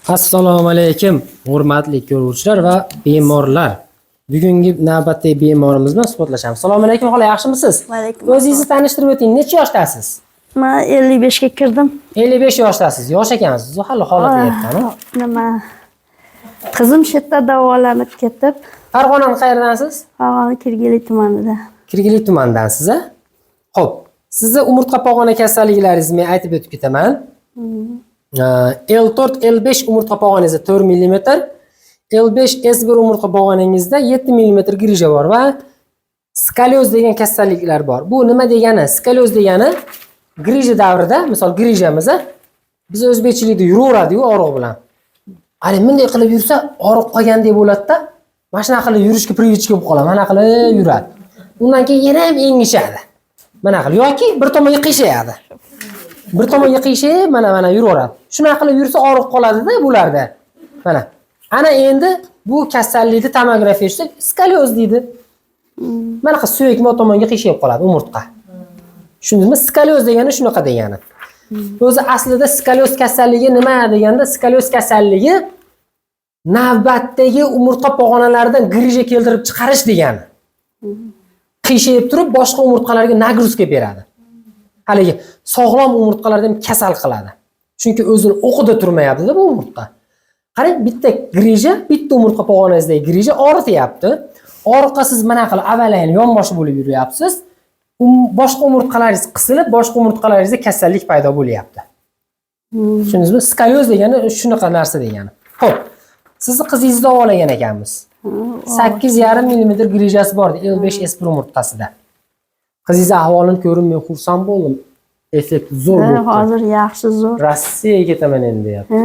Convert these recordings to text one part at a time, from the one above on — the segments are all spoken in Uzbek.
Assalomu alaykum, hurmatli ko'ruvchilar va bemorlar. Bugungi navbatdagi bemorimiz bilan suhbatlashamiz. Assalomu alaykum, xola, yaxshimisiz? Va alaykum assalom. O'zingizni tanishtirib o'ting. Necha yoshdasiz? Men 55 ga kirdim. 55 yoshdasiz. Yosh ekansiz. Hali holatlayaptimi? Nima? Qizim shu yerda davolanib ketib, Farg'onaning qayerdansiz? Farg'ona Kirgeli tumanida. Kirgili tumandansiz, a? Xo'p, sizni umurtqa pog'ona kasalliklaringizni men aytib o'tib ketaman. L4, L5 umurtqa pog'onangizda 4 mm, L5, S1 umurtqa pog'onangizda 7 mm grija bor va skolyoz degan kasalliklar bor. Bu nima degani? Skolyoz degani grija davrida, misol grijamiz, biz o'zbekchilikda yuraveradi-yu og'riq bilan. Qani bunday qilib yursa, og'riq qolgandek bo'ladi-da. Mana shunaqa qilib yurishga privichka bo'lib qoladi. Mana qilib yuradi. Undan keyin yana ham engishadi. Mana qilib yoki bir tomonga qiyshayadi. Bir tomonga qiyshayib, mana yuraveradi. Shunaqa qilib yursa og'riq qoladi-da bularda. Mana. Ana endi bu kasallikni tomografiyada skolyoz deydi. Mana qilib suyakma tomonga qiyshayib qoladi umurtqa. Tushundingizmi? Skolyoz degani shunaqa degani. O'zi aslida skolyoz kasalligi nima deganda, skolyoz kasalligi navbatdagi umurtqa pog'onalaridan grija keltirib chiqarish degani. Qiyshayib turib boshqa umurtqalarga nagruzka beradi. Haligi sog'lom umurtqalarni kasal qiladi. Chunki o'zini o'qida turmayapti-da bu umurtqa. Qarang, bitta grija, bitta umurtqa pog'onangizdagi grija og'rityapti. Og'riqqa siz mana qilib avalayni yonboshi bo'lib yuryapsiz. Boshqa umurtqalaringiz qisilib, boshqa umurtqalaringizda kasallik paydo bo'lyapti. Tushundingizmi? Skolyoz degani shunaqa narsa degani. Xo'p, sizni qizingizni davolagan ekanmiz. 8,5 mm grijasi bor edi L5 S1 umurtqasida. Qizingiz ahvolini ko'rib men xursand bo'ldim. Effekt zo'r bo'ldi. Hozir yaxshi zo'r. Rossiyaga ketaman endi deyapti.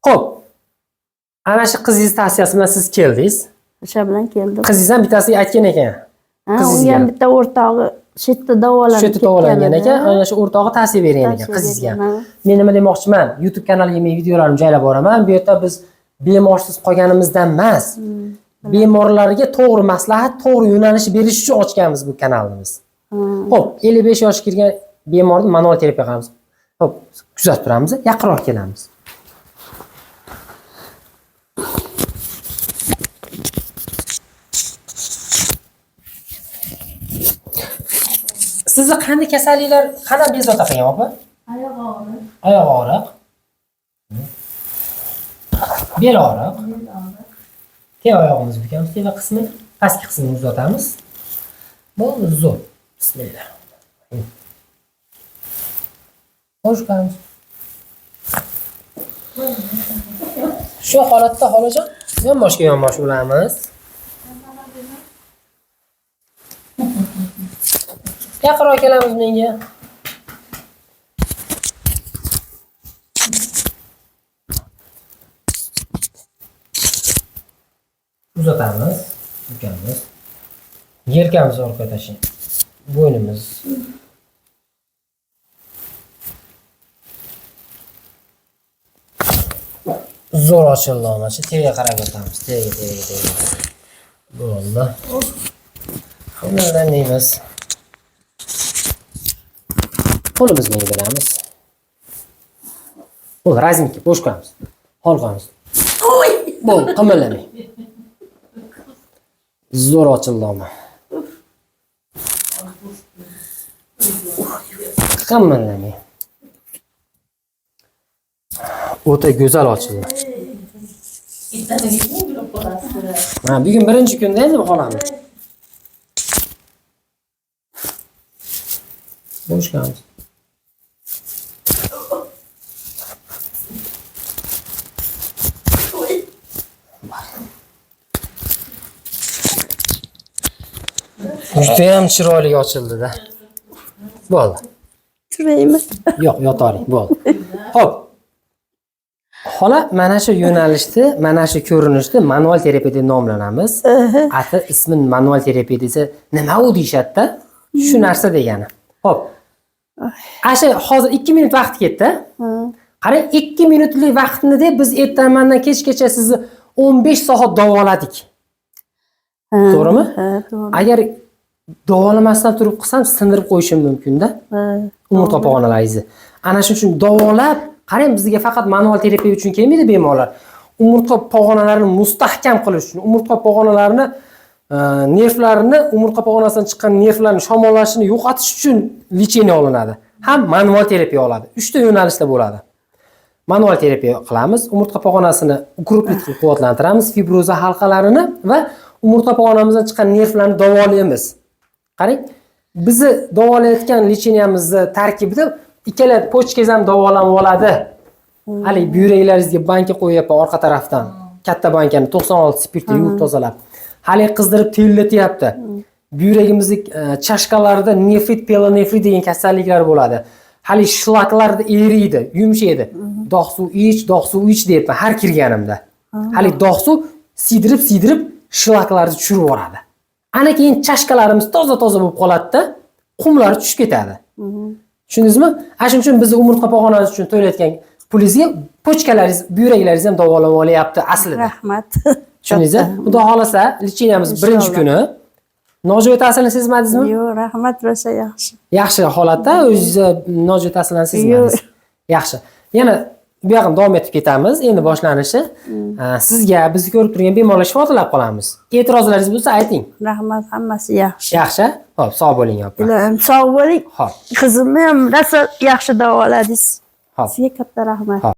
Xo'p. Ana shu qizingiz tavsiyasi bilan siz keldingiz. O'sha bilan keldim. Qizingiz ham bittasiga aytgan ekan. Unga ham bitta o'rtog'i shu yerda davolangan ekan. Ana shu o'rtog'i tavsiya bergan ekan qizingizga. Men nima demoqchiman? YouTube kanaliga men videolarimni joylab boraman. Bu yerda biz bemorsiz qolganimizdan emas, bemorlarga to'g'ri maslahat, to'g'ri yo'nalish berish uchun ochganmiz bu kanalni biz. Xo'p, 55 yoshga kirgan bemorni manual terapiya qilamiz. Xo'p, kuzatib turamiz, yaqinroq kelamiz. Sizni qanday kasalliklar, qanday bezovta qilgan opa? Oyoq og'riq. Oyoq og'riq. Bel og'riq. Teva oyog'imiz bukamiz, teva qismi, pastki qismini uzatamiz. Bo'ldi, zo'r. Bismillah. Xo'sh qilamiz. Shu holatda xolajon, yonbosh bo'lamiz. Yaqinroq kelamiz menga. Uzatamiz, bukamiz. Yelkamizni orqaga tashlang. Bo'ynimiz. Zo'r ochildi onachi. Tevaga qarab o'tamiz. Tevaga. Bo'ldi. Bundan neymiz? Qo'limizni menga beramiz. Bo'ldi, razmika bo'sh qo'yamiz. Holqamiz. Bo'ldi, qimirlamang. Zo'r ochildi ama. Qimirlamang. O'ta go'zal ochildi. Ha, bugun birinchi kunda endi bu xonani. Bo'sh qo'yamiz. Judayam chiroyli ochildi-da. Bo'ldi. Turaymi? Yo'q, yotaring, bo'ldi. Xo'p. Xola, mana shu yo'nalishda, mana shu ko'rinishda manual terapiya deb nomlanamiz. Ati ismi manual terapiya desa, nima u deyshadi-da? Shu narsa degani. Xo'p. Asha hozir 2 minut vaqt ketdi. Qarang, 2 minutlik vaqtni deb biz ertamandan kechgacha sizni 15 soat davoladik. To'g'rimi? To'g'ri. Agar davolamasdan turib qilsam sindirib qo'yishim mumkin-da. Umurtqa pog'onalaringizni. Ana shuning uchun davolab Qarang, bizga faqat manual terapiya uchun kelmaydi bemorlar. Umurtqa pog'onalarini mustahkam qilish uchun, umurtqa pog'onalarini nervlarini, umurtqa pog'onasidan chiqqan nervlarning shamollashini yo'qotish uchun lecheniya olinadi. Ham manual terapiya oladi. 3 ta yo'nalishda bo'ladi. Manual terapiya qilamiz, umurtqa pog'onasini ukruplik qilib quvvatlantiramiz, fibroza halqalarini va umurtqa pog'onamizdan chiqqan nervlarni davolaymiz. Qarang, bizni davolayotgan lecheniyamizni tarkibida ikkala pochkangiz ham davolanib oladi. Hali buyraklaringizga banka qo'yapman orqa tarafdan. Katta bankani 96 spirtda yuvib tozalab. Hali qizdirib tellatyapti. Buyragimizning chashkalarida nefrit, pelonefrit degan kasalliklar bo'ladi. Hali shlaklarda eriydi, yumshaydi. Dog' suv ich deyapman har kirganimda. Hali dog' suv sidirib shlaklarni tushirib yuboradi. Ana keyin chashkalarimiz toza bo'lib qoladi-da, qumlar tushib ketadi. Tushundingizmi? Shuning uchun biz umurtqa pog'onasi uchun to'layotgan pulingizga pochkalaringiz, buyraklaringiz ham davolanib olyapti aslida. Rahmat. Tushundingizmi? Xudo xolasa, lecheniyamiz birinchi kuni nojo'ya ta'sirini sezmadingizmi? Yo'q, rahmat rosa yaxshi. Yaxshi holatda o'zingiz nojo'ya ta'sirlarni sezmadingiz. Yaxshi. Yana bu yoqni davom etib ketamiz. Endi boshlanishi. Sizga, bizni ko'rib turgan bemorlar shifo tilab qolamiz. E'tirozlaringiz bo'lsa ayting. Rahmat, hammasi yaxshi. Yaxshi? Xo'p, sog' bo'ling, opa. Ilohim sog' bo'ling. Xo'p. Qizimni ham rosa yaxshi davoladingiz. Xo'p. Sizga katta rahmat.